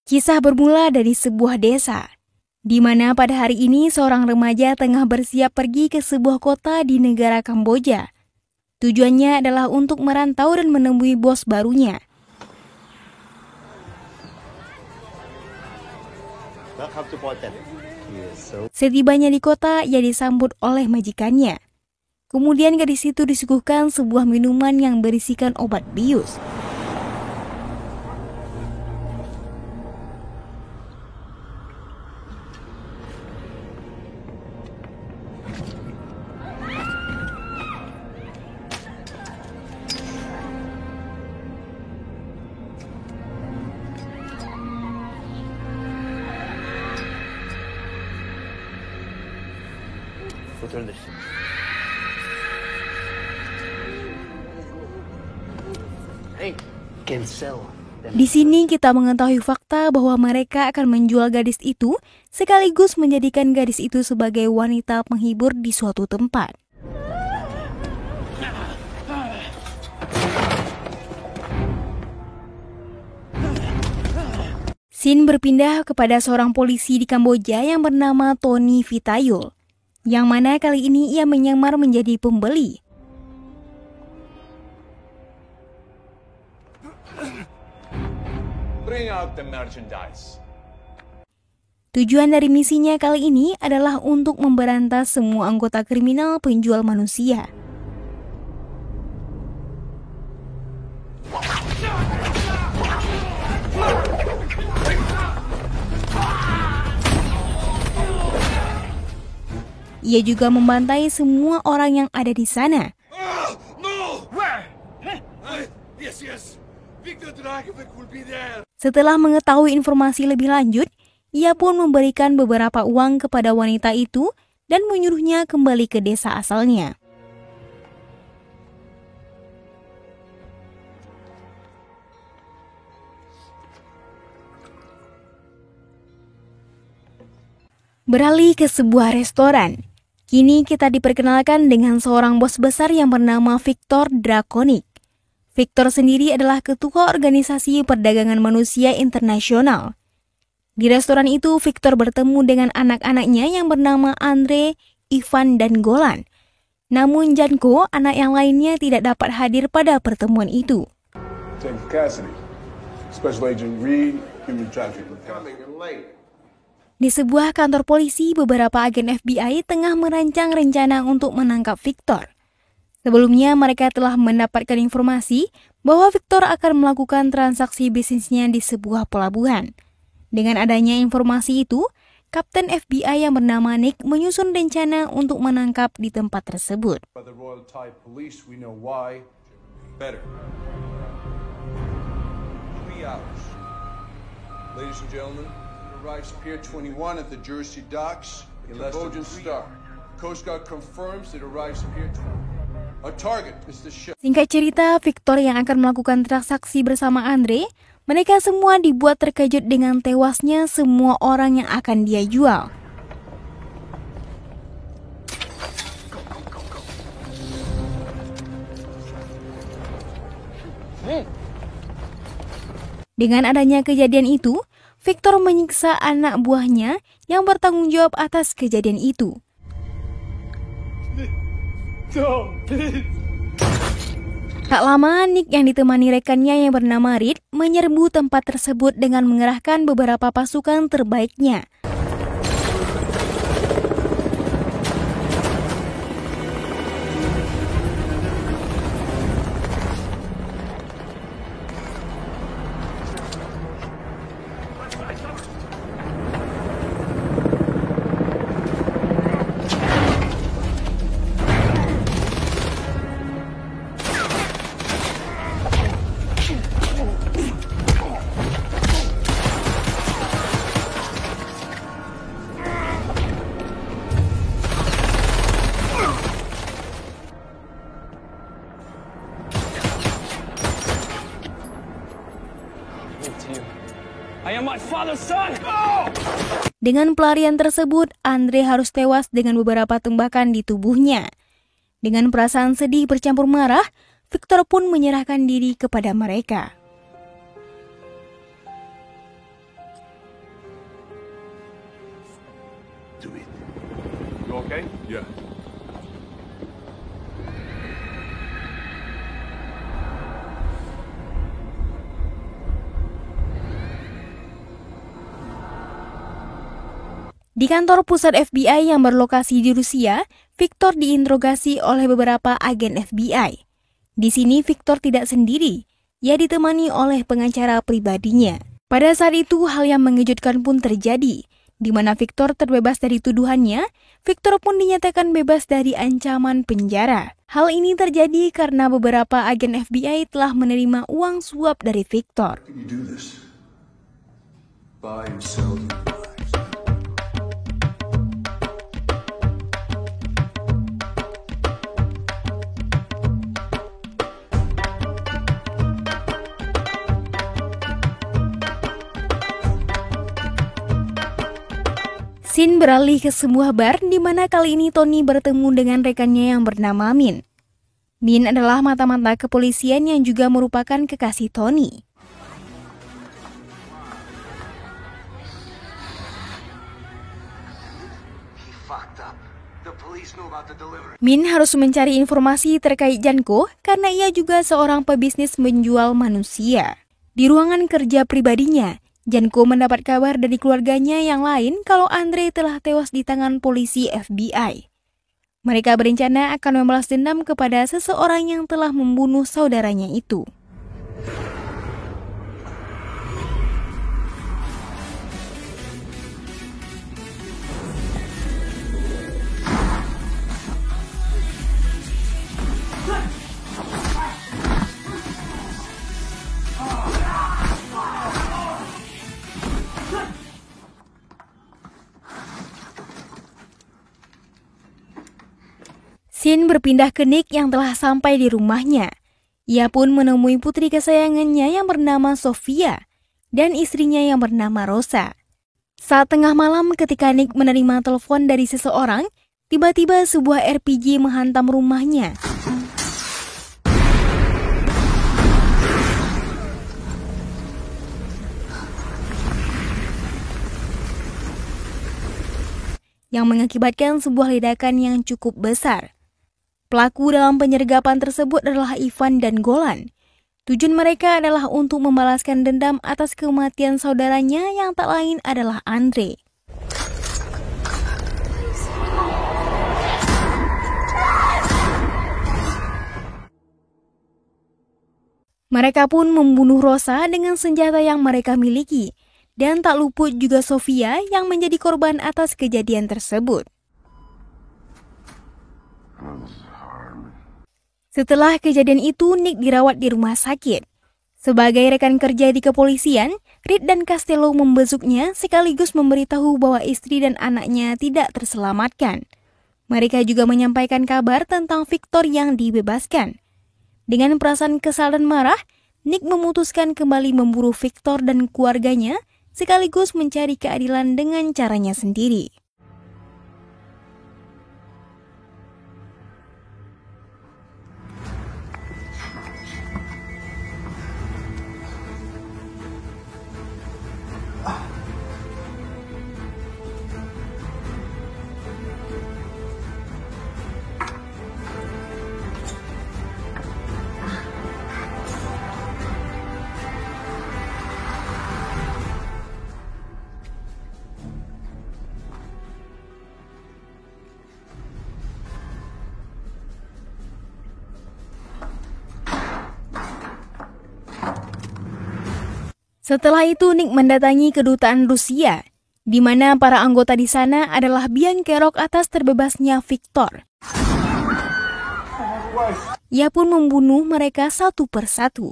Kisah bermula dari sebuah desa, di mana pada hari ini seorang remaja tengah bersiap pergi ke sebuah kota di negara Kamboja. Tujuannya adalah untuk merantau dan menemui bos barunya. Setibanya di kota, ia disambut oleh majikannya. Kemudian gadis itu disuguhkan sebuah minuman yang berisikan obat bius. Di sini kita mengetahui fakta bahwa mereka akan menjual gadis itu sekaligus menjadikan gadis itu sebagai wanita penghibur di suatu tempat. Scene berpindah kepada seorang polisi di Kamboja yang bernama Tony Vitayul, yang mana kali ini ia menyamar menjadi pembeli. Bring out the merchandise. Tujuan dari misinya kali ini adalah untuk memberantas semua anggota kriminal penjual manusia. Ia juga membantai semua orang yang ada di sana. Setelah mengetahui informasi lebih lanjut, ia pun memberikan beberapa uang kepada wanita itu dan menyuruhnya kembali ke desa asalnya. Beralih ke sebuah restoran. Kini kita diperkenalkan dengan seorang bos besar yang bernama Victor Draconik. Victor sendiri adalah ketua organisasi perdagangan manusia internasional. Di restoran itu, Victor bertemu dengan anak-anaknya yang bernama Andre, Ivan, dan Golan. Namun Janko, anak yang lainnya tidak dapat hadir pada pertemuan itu. Di sebuah kantor polisi, beberapa agen FBI tengah merancang rencana untuk menangkap Victor. Sebelumnya, mereka telah mendapatkan informasi bahwa Victor akan melakukan transaksi bisnisnya di sebuah pelabuhan. Dengan adanya informasi itu, Kapten FBI yang bernama Nick menyusun rencana untuk menangkap di tempat tersebut. Ladies and gentlemen, arrives Pier 21 at the Jersey docks, Cambodian Star. Coast Guard confirms it arrives Pier 21. Our target is the ship. Singkat cerita, Victor yang akan melakukan transaksi bersama Andre, mereka semua dibuat terkejut dengan tewasnya semua orang yang akan dia jual. Dengan adanya kejadian itu, Victor menyiksa anak buahnya yang bertanggung jawab atas kejadian itu. Tak lama, Nick yang ditemani rekannya yang bernama Reed menyerbu tempat tersebut dengan mengerahkan beberapa pasukan terbaiknya. Dengan pelarian tersebut, Andre harus tewas dengan beberapa tembakan di tubuhnya. Dengan perasaan sedih bercampur marah, Victor pun menyerahkan diri kepada mereka. Do it. You okay? Yeah. Di kantor pusat FBI yang berlokasi di Rusia, Victor diinterogasi oleh beberapa agen FBI. Di sini Victor tidak sendiri, ia ditemani oleh pengacara pribadinya. Pada saat itu hal yang mengejutkan pun terjadi, di mana Victor terbebas dari tuduhannya. Victor pun dinyatakan bebas dari ancaman penjara. Hal ini terjadi karena beberapa agen FBI telah menerima uang suap dari Victor. Can you do this? Buy and sell human lives. Scene beralih ke sebuah bar di mana kali ini Tony bertemu dengan rekannya yang bernama Min. Min adalah mata-mata kepolisian yang juga merupakan kekasih Tony. Min harus mencari informasi terkait Janko karena ia juga seorang pebisnis menjual manusia. Di ruangan kerja pribadinya, Janko mendapat kabar dari keluarganya yang lain kalau Andre telah tewas di tangan polisi FBI. Mereka berencana akan membalas dendam kepada seseorang yang telah membunuh saudaranya itu. Scene berpindah ke Nick yang telah sampai di rumahnya. Ia pun menemui putri kesayangannya yang bernama Sofia dan istrinya yang bernama Rosa. Saat tengah malam ketika Nick menerima telepon dari seseorang, tiba-tiba sebuah RPG menghantam rumahnya. Yang mengakibatkan sebuah ledakan yang cukup besar. Pelaku dalam penyergapan tersebut adalah Ivan dan Golan. Tujuan mereka adalah untuk membalaskan dendam atas kematian saudaranya yang tak lain adalah Andre. Mereka pun membunuh Rosa dengan senjata yang mereka miliki, dan tak luput juga Sofia yang menjadi korban atas kejadian tersebut. Setelah kejadian itu, Nick dirawat di rumah sakit. Sebagai rekan kerja di kepolisian, Reed dan Costello membesuknya sekaligus memberitahu bahwa istri dan anaknya tidak terselamatkan. Mereka juga menyampaikan kabar tentang Victor yang dibebaskan. Dengan perasaan kesal dan marah, Nick memutuskan kembali memburu Victor dan keluarganya sekaligus mencari keadilan dengan caranya sendiri. Setelah itu, Nick mendatangi kedutaan Rusia, di mana para anggota di sana adalah biang kerok atas terbebasnya Victor. Ia pun membunuh mereka satu persatu.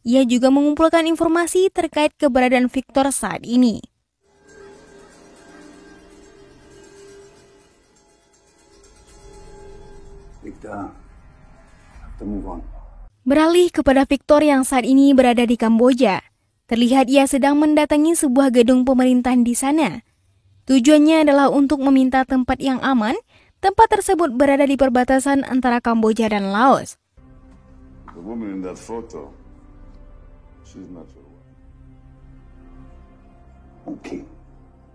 Ia juga mengumpulkan informasi terkait keberadaan Victor saat ini. Beralih kepada Victor yang saat ini berada di Kamboja. Terlihat ia sedang mendatangi sebuah gedung pemerintahan di sana. Tujuannya adalah untuk meminta tempat yang aman. Tempat tersebut berada di perbatasan antara Kamboja dan Laos. The woman in that photo, she's not your wife. Okay,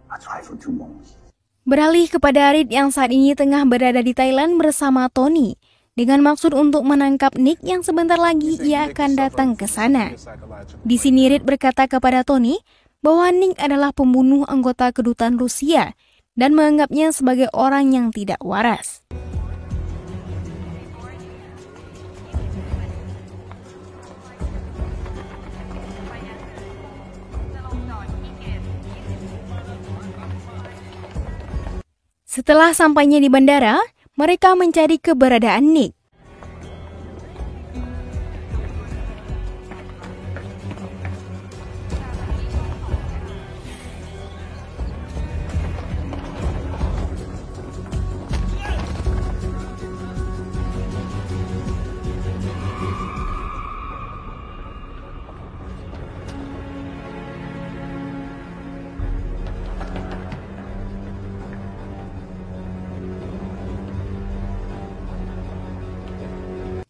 I'll try for 2 months. Beralih kepada Reed yang saat ini tengah berada di Thailand bersama Tony dengan maksud untuk menangkap Nick yang sebentar lagi ia akan datang ke sana. Di sini Reed berkata kepada Tony bahwa Nick adalah pembunuh anggota kedutaan Rusia dan menganggapnya sebagai orang yang tidak waras. Setelah sampainya di bandara, mereka mencari keberadaan Nick.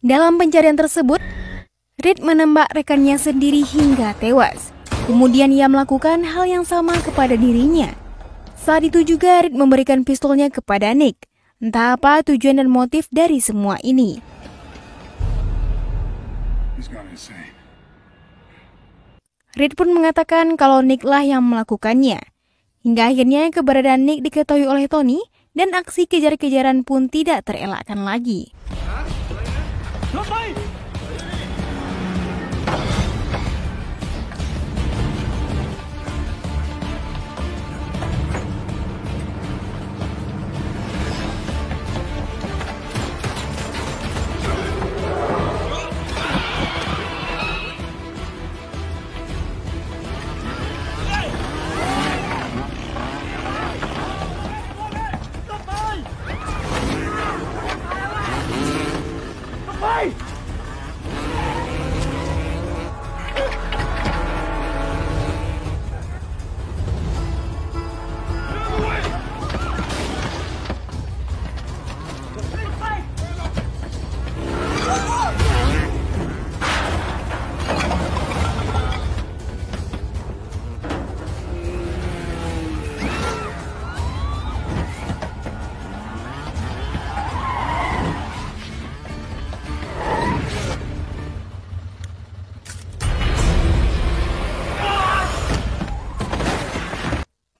Dalam pencarian tersebut, Reed menembak rekannya sendiri hingga tewas. Kemudian ia melakukan hal yang sama kepada dirinya. Saat itu juga Reed memberikan pistolnya kepada Nick. Entah apa tujuan dan motif dari semua ini. Reed pun mengatakan kalau Nick lah yang melakukannya. Hingga akhirnya keberadaan Nick diketahui oleh Tony dan aksi kejar-kejaran pun tidak terelakkan lagi.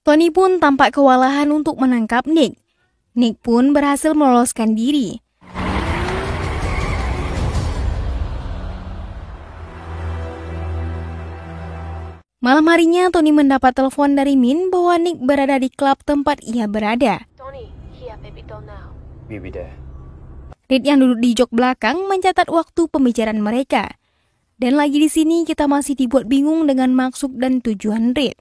Tony pun tampak kewalahan untuk menangkap Nick. Nick pun berhasil meloloskan diri. Malam harinya, Tony mendapat telepon dari Min bahwa Nick berada di klub tempat ia berada. Tony, here, baby doll now. We'll be there. Reed yang duduk di jok belakang mencatat waktu pembicaraan mereka. Dan lagi di sini kita masih dibuat bingung dengan maksud dan tujuan Reed.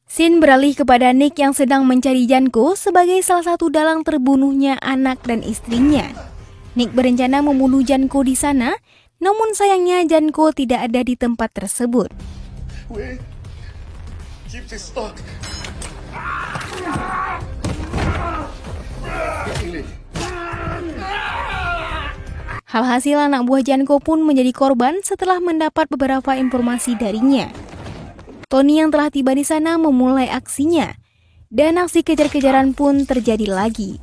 Scene beralih kepada Nick yang sedang mencari Janko sebagai salah satu dalang terbunuhnya anak dan istrinya. Nick berencana membunuh Janko di sana, namun sayangnya Janko tidak ada di tempat tersebut. Wait. Keep this stuck. Alhasil anak buah Janko pun menjadi korban setelah mendapat beberapa informasi darinya. Tony yang telah tiba di sana memulai aksinya, dan aksi kejar-kejaran pun terjadi lagi.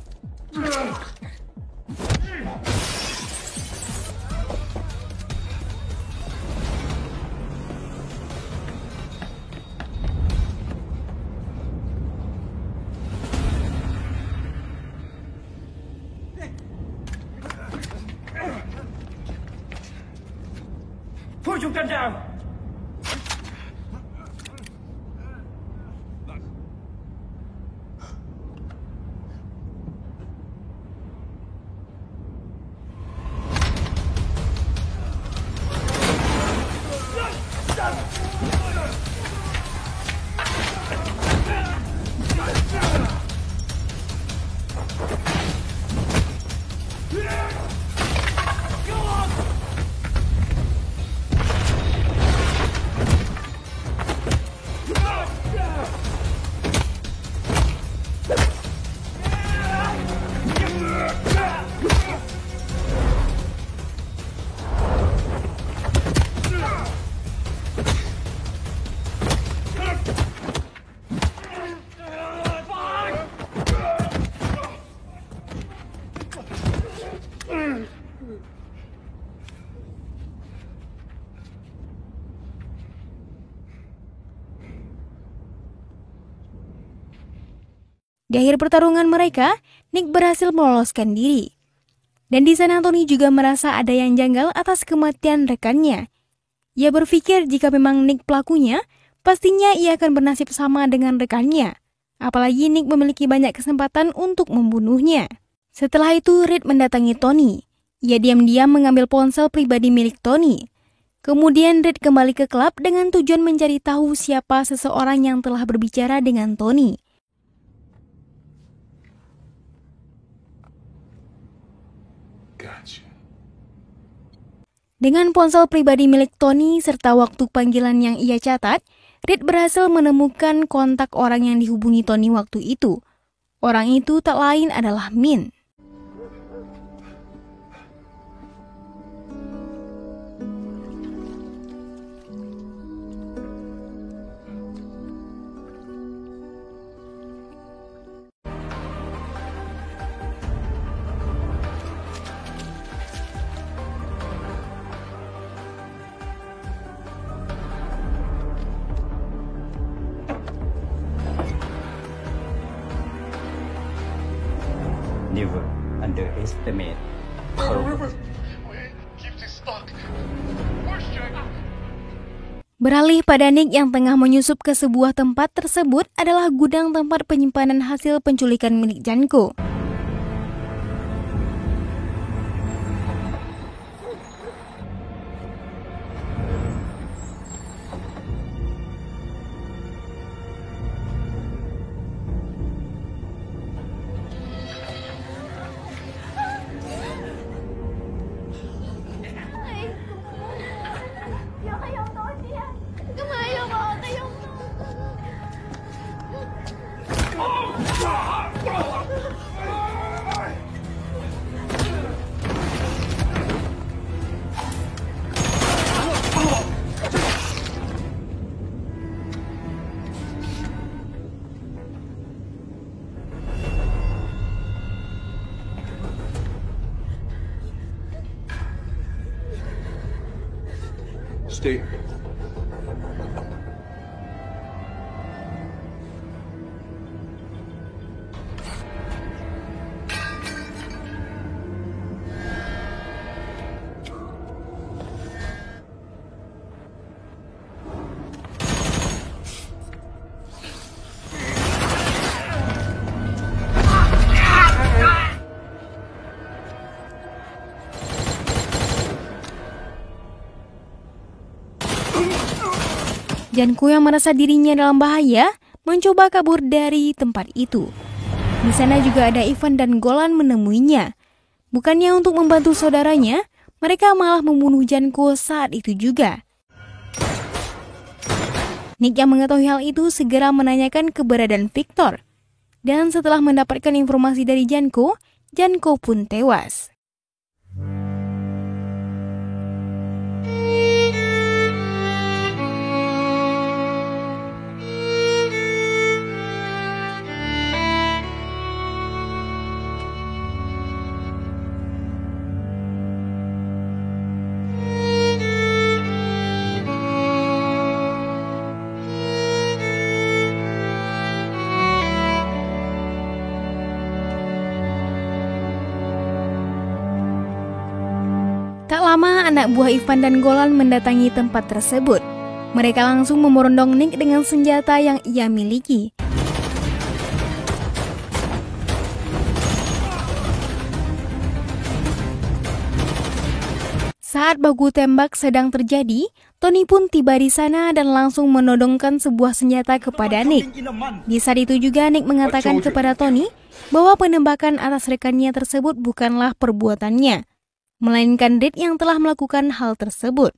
Put your gun down! Di akhir pertarungan mereka, Nick berhasil meloloskan diri. Dan di sana Tony juga merasa ada yang janggal atas kematian rekannya. Ia berpikir jika memang Nick pelakunya, pastinya ia akan bernasib sama dengan rekannya. Apalagi Nick memiliki banyak kesempatan untuk membunuhnya. Setelah itu, Reed mendatangi Tony. Ia diam-diam mengambil ponsel pribadi milik Tony. Kemudian Reed kembali ke klub dengan tujuan mencari tahu siapa seseorang yang telah berbicara dengan Tony. Gotcha. Dengan ponsel pribadi milik Tony serta waktu panggilan yang ia catat, Reed berhasil menemukan kontak orang yang dihubungi Tony waktu itu. Orang itu tak lain adalah Min. Never underestimate Beralih pada Nick yang tengah menyusup ke sebuah tempat tersebut adalah gudang tempat penyimpanan hasil penculikan milik Janko. Stay. Janko yang merasa dirinya dalam bahaya mencoba kabur dari tempat itu. Di sana juga ada Ivan dan Golan menemuinya. Bukannya untuk membantu saudaranya, mereka malah membunuh Janko saat itu juga. Nick yang mengetahui hal itu segera menanyakan keberadaan Victor. Dan setelah mendapatkan informasi dari Janko, Janko pun tewas. Tak lama, anak buah Ivan dan Golan mendatangi tempat tersebut. Mereka langsung memorondong Nick dengan senjata yang ia miliki. Saat baku tembak sedang terjadi, Tony pun tiba di sana dan langsung menodongkan sebuah senjata kepada Nick. Di saat itu juga Nick mengatakan kepada Tony bahwa penembakan atas rekannya tersebut bukanlah perbuatannya, melainkan Reed yang telah melakukan hal tersebut.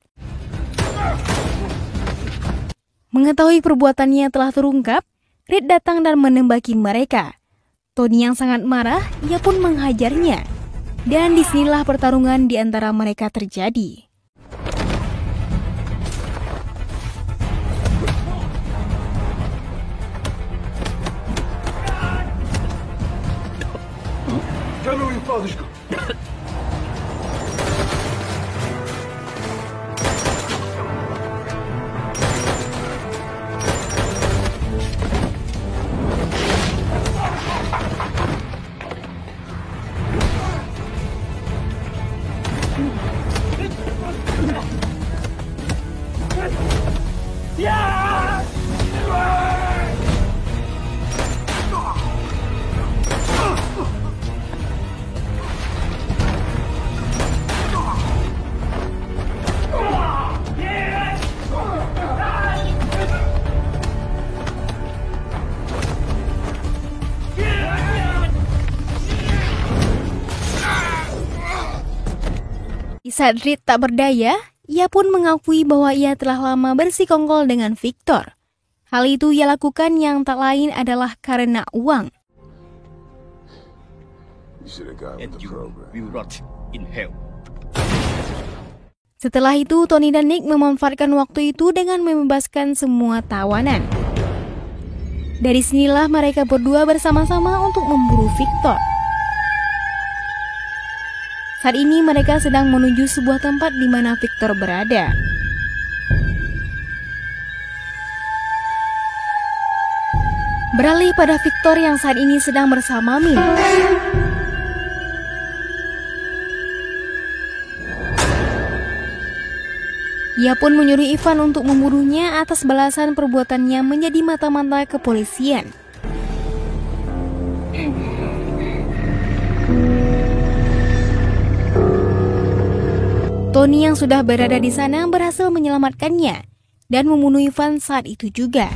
Mengetahui perbuatannya telah terungkap, Reed datang dan menembaki mereka. Tony yang sangat marah, ia pun menghajarnya. Dan disinilah pertarungan di antara mereka terjadi. Di saat Reed tak berdaya, ia pun mengakui bahwa ia telah lama bersekongkol dengan Victor. Hal itu ia lakukan yang tak lain adalah karena uang. You should have gone with And the you program. will rot in hell. Setelah itu, Tony dan Nick memanfaatkan waktu itu dengan membebaskan semua tawanan. Dari sinilah mereka berdua bersama-sama untuk memburu Victor. Saat ini mereka sedang menuju sebuah tempat di mana Victor berada. Beralih pada Victor yang saat ini sedang bersama Min. Ia pun menyuruh Ivan untuk membunuhnya atas balasan perbuatannya menjadi mata-mata kepolisian. Tony yang sudah berada di sana berhasil menyelamatkannya dan membunuh Ivan saat itu juga.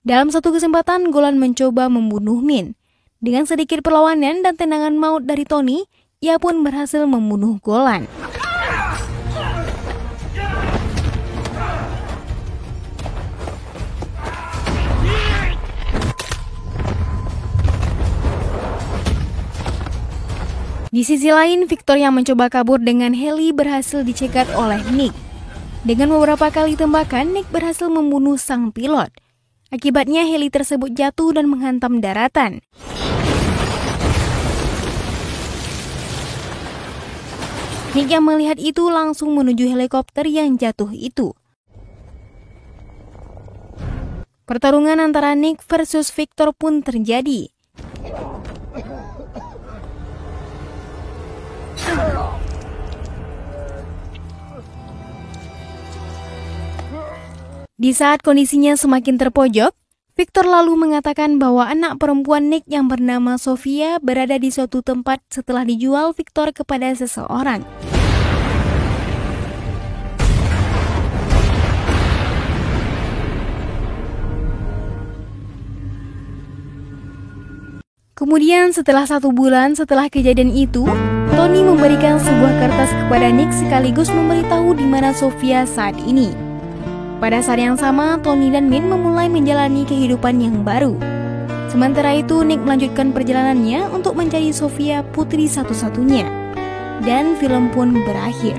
Dalam satu kesempatan, Golan mencoba membunuh Min. Dengan sedikit perlawanan dan tendangan maut dari Tony, ia pun berhasil membunuh Golan. Di sisi lain, Victor yang mencoba kabur dengan heli berhasil dicegat oleh Nick. Dengan beberapa kali tembakan, Nick berhasil membunuh sang pilot. Akibatnya heli tersebut jatuh dan menghantam daratan. Nick yang melihat itu langsung menuju helikopter yang jatuh itu. Pertarungan antara Nick versus Victor pun terjadi. Di saat kondisinya semakin terpojok, Victor lalu mengatakan bahwa anak perempuan Nick yang bernama Sofia berada di suatu tempat setelah dijual Victor kepada seseorang. Kemudian setelah 1 bulan setelah kejadian itu, Tony memberikan sebuah kertas kepada Nick sekaligus memberitahu di mana Sofia saat ini. Pada saat yang sama, Tony dan Min memulai menjalani kehidupan yang baru. Sementara itu, Nick melanjutkan perjalanannya untuk mencari Sofia, putri satu-satunya. Dan film pun berakhir.